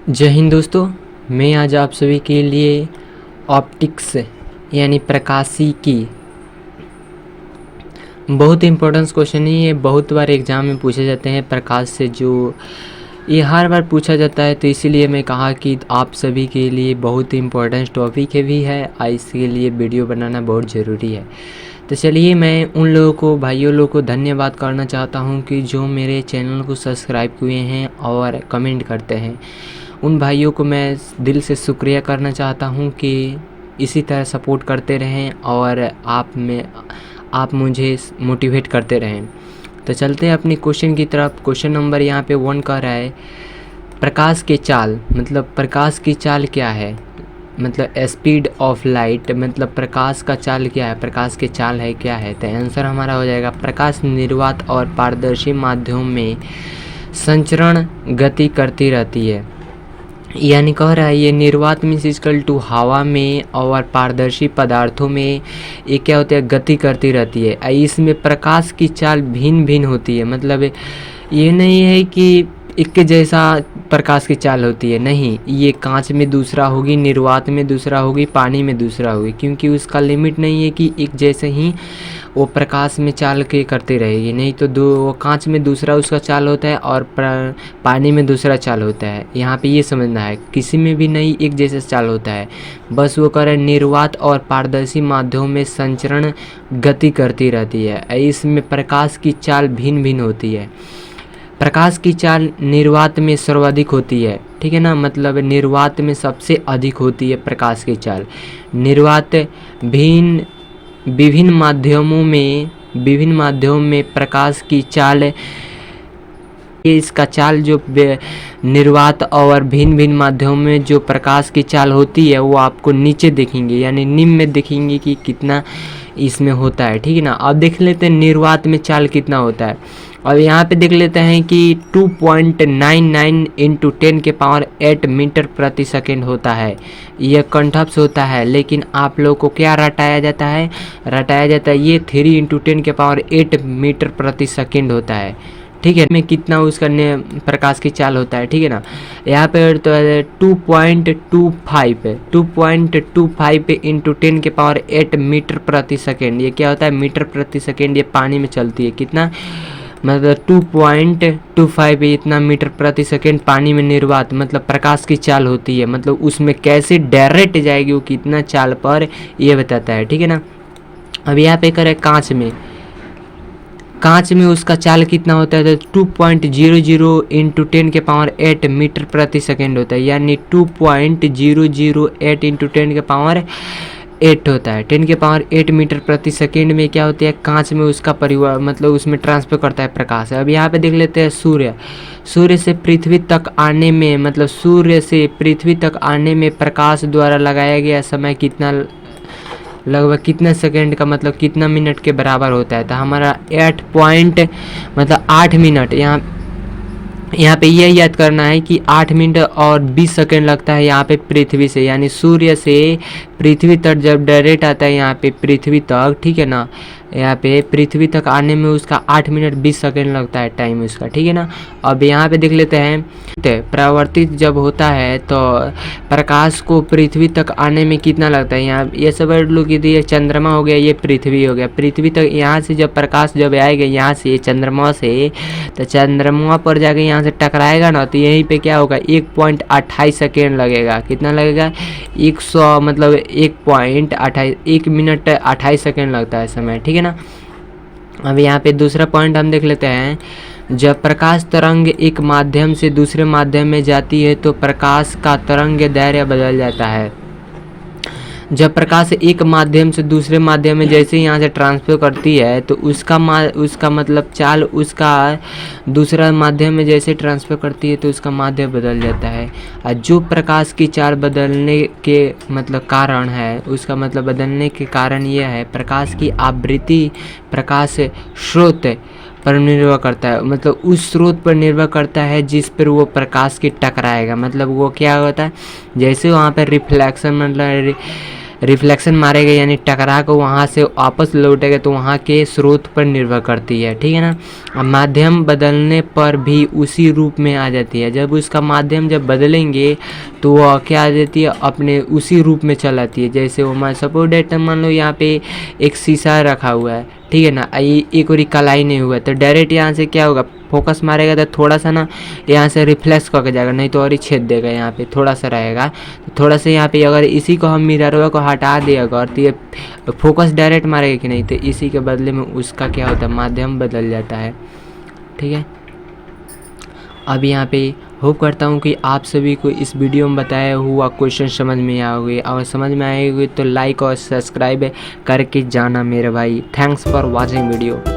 जय हिंद दोस्तों। मैं आज आप सभी के लिए ऑप्टिक्स यानी प्रकाशिकी बहुत इम्पोर्टेंस क्वेश्चन है। ये बहुत बार एग्ज़ाम में पूछे जाते हैं प्रकाश से, जो ये हर बार पूछा जाता है, तो इसीलिए मैं कहा कि आप सभी के लिए बहुत इम्पोर्टेंट टॉपिक भी है और इसके लिए वीडियो बनाना बहुत ज़रूरी है। तो चलिए, मैं उन लोगों को, भाइयों लोगों को धन्यवाद करना चाहता हूं कि जो मेरे चैनल को सब्सक्राइब किए हैं और कमेंट करते हैं। उन भाइयों को मैं दिल से शुक्रिया करना चाहता हूं कि इसी तरह सपोर्ट करते रहें और आप मुझे मोटिवेट करते रहें। तो चलते हैं अपनी क्वेश्चन की तरफ। क्वेश्चन नंबर यहाँ पे 1 कह रहा है, प्रकाश के चाल, मतलब प्रकाश की चाल क्या है, मतलब स्पीड ऑफ लाइट, मतलब प्रकाश का चाल क्या है, प्रकाश के चाल है क्या है। तो आंसर हमारा हो जाएगा, प्रकाश निर्वात और पारदर्शी माध्यम में संचरण गति करती रहती है। यानी कह रहा है ये निर्वात मीन्स इक्वल टू हवा में और पारदर्शी पदार्थों में ये क्या होता है, गति करती रहती है। इसमें प्रकाश की चाल भिन्न भिन्न होती है, मतलब ये नहीं है कि एक के जैसा प्रकाश की चाल होती है, नहीं, ये कांच में दूसरा होगी, निर्वात में दूसरा होगी, पानी में दूसरा होगी, क्योंकि उसका लिमिट नहीं है कि एक जैसे ही वो प्रकाश में चाल के करती रहेगी। नहीं तो वो कांच में दूसरा उसका चाल होता है और पानी में दूसरा चाल होता है। यहाँ पे ये समझना है, किसी में भी नहीं एक जैसा चाल होता है, बस वो कह रहे निर्वात और पारदर्शी माध्यम में संचरण गति करती रहती है। इसमें प्रकाश की चाल भिन्न भिन्न होती है। प्रकाश की चाल निर्वात में सर्वाधिक होती है, ठीक है ना, मतलब निर्वात में सबसे अधिक होती है प्रकाश की चाल। निर्वात विभिन्न माध्यमों में प्रकाश की चाल, इसका चाल जो निर्वात और भिन्न माध्यमों में जो प्रकाश की चाल होती है वो आपको नीचे देखेंगे, यानी निम्न में देखेंगे कि कितना इसमें होता है, ठीक है ना। अब देख लेते हैं निर्वात में चाल कितना होता है। और यहाँ पे देख लेते हैं कि 2.99 इंटू 10⁸ मीटर प्रति सेकेंड होता है। यह कंठस्थ होता है, लेकिन आप लोग को क्या रटाया जाता है, ये 3 इंटू 10⁸ मीटर प्रति सेकेंड होता है, ठीक है। में कितना उसका प्रकाश की चाल होता है, ठीक है ना। यहाँ पे तो 2.25 इंटू 10⁸ मीटर प्रति सेकेंड, ये क्या होता है, मीटर प्रति सेकेंड। ये पानी में चलती है, कितना, मतलब 2.25 इतना मीटर प्रति सेकेंड पानी में निर्वात, मतलब प्रकाश की चाल होती है, मतलब उसमें कैसे डायरेक्ट जाएगी वो कितना चाल पर, ये बताता है, ठीक है ना। अब यहाँ पे करें कांच में उसका चाल कितना होता है, तो 2.00 इंटू 10⁸ मीटर प्रति सेकेंड होता है, यानी 2.008 इंटू 10⁸ होता है। 10⁸ मीटर प्रति सेकेंड में क्या होती है, कांच में उसका परिवार, मतलब उसमें ट्रांसफर करता है प्रकाश। अब यहाँ पे देख लेते हैं सूर्य से पृथ्वी तक आने में, मतलब सूर्य से पृथ्वी तक आने में प्रकाश द्वारा लगाया गया समय कितना, लगभग कितने सेकंड का, मतलब कितना मिनट के बराबर होता है। तो हमारा 8 मिनट, यहाँ पे यह याद करना है कि 8 मिनट और 20 सेकंड लगता है यहाँ पे पृथ्वी से, यानी सूर्य से पृथ्वी तक जब डायरेक्ट आता है यहाँ पे पृथ्वी तक, ठीक है ना, यहाँ पे पृथ्वी तक आने में उसका 8 मिनट 20 सेकंड लगता है टाइम उसका, ठीक है ना। अब यहाँ पे देख लेते हैं, परावर्तित जब होता है तो प्रकाश को पृथ्वी तक आने में कितना लगता है। यहाँ ये सब लोग, ये चंद्रमा हो गया, ये पृथ्वी हो गया, पृथ्वी तक यहाँ से जब प्रकाश जब आएगा यहाँ से चंद्रमा से, तो चंद्रमा पर जाके यहाँ से टकराएगा ना, तो यहीं पे क्या होगा, 1.28 सेकेंड लगेगा। कितना लगेगा, 100, मतलब 1 मिनट 28 सेकेंड लगता है समय, ठीक है ना। अब यहाँ पे दूसरा पॉइंट हम देख लेते हैं, जब प्रकाश तरंग एक माध्यम से दूसरे माध्यम में जाती है तो प्रकाश का तरंग दैर्घ्य बदल जाता है। जब प्रकाश एक माध्यम से दूसरे माध्यम में जैसे यहाँ से ट्रांसफर करती है तो उसका मतलब चाल, उसका दूसरा माध्यम में जैसे ट्रांसफर करती है तो उसका माध्यम बदल जाता है। और जो प्रकाश की चाल बदलने के मतलब कारण है, उसका मतलब बदलने के कारण यह है, प्रकाश की आवृत्ति प्रकाश स्रोत पर निर्भर करता है, मतलब उस स्रोत पर निर्भर करता है जिस पर वो प्रकाश की टकराएगा। मतलब वो क्या होता है, जैसे वहाँ पर रिफ्लेक्शन, मतलब रिफ्लेक्शन मारेगा यानी टकरा को वहाँ से वापस लौटेगा, तो वहाँ के स्रोत पर निर्भर करती है, ठीक है ना। अब माध्यम बदलने पर भी उसी रूप में आ जाती है। जब उसका माध्यम जब बदलेंगे तो वह क्या आ जाती है, अपने उसी रूप में चल आती है। जैसे वो मान सपोज डेट मान लो यहाँ पे एक शीशा रखा हुआ है, ठीक है ना, एक और कलाई नहीं हुआ, तो डायरेक्ट यहाँ से क्या होगा, फोकस मारेगा तो थोड़ा सा ना यहाँ से रिफ्लेक्स करके जाएगा, नहीं तो और ही छेद देगा, यहाँ पे थोड़ा सा रहेगा। तो थोड़ा सा यहाँ पे अगर इसी को हम मिरर को हटा दिया अगर, तो ये फोकस डायरेक्ट मारेगा कि नहीं, तो इसी के बदले में उसका क्या होता है, माध्यम बदल जाता है, ठीक है। अब यहाँ पे होप करता हूँ कि आप सभी को इस वीडियो में बताया हुआ क्वेश्चन समझ में आओगे, और समझ में आएगी तो लाइक और सब्सक्राइब करके जाना मेरे भाई। Thanks for watching video.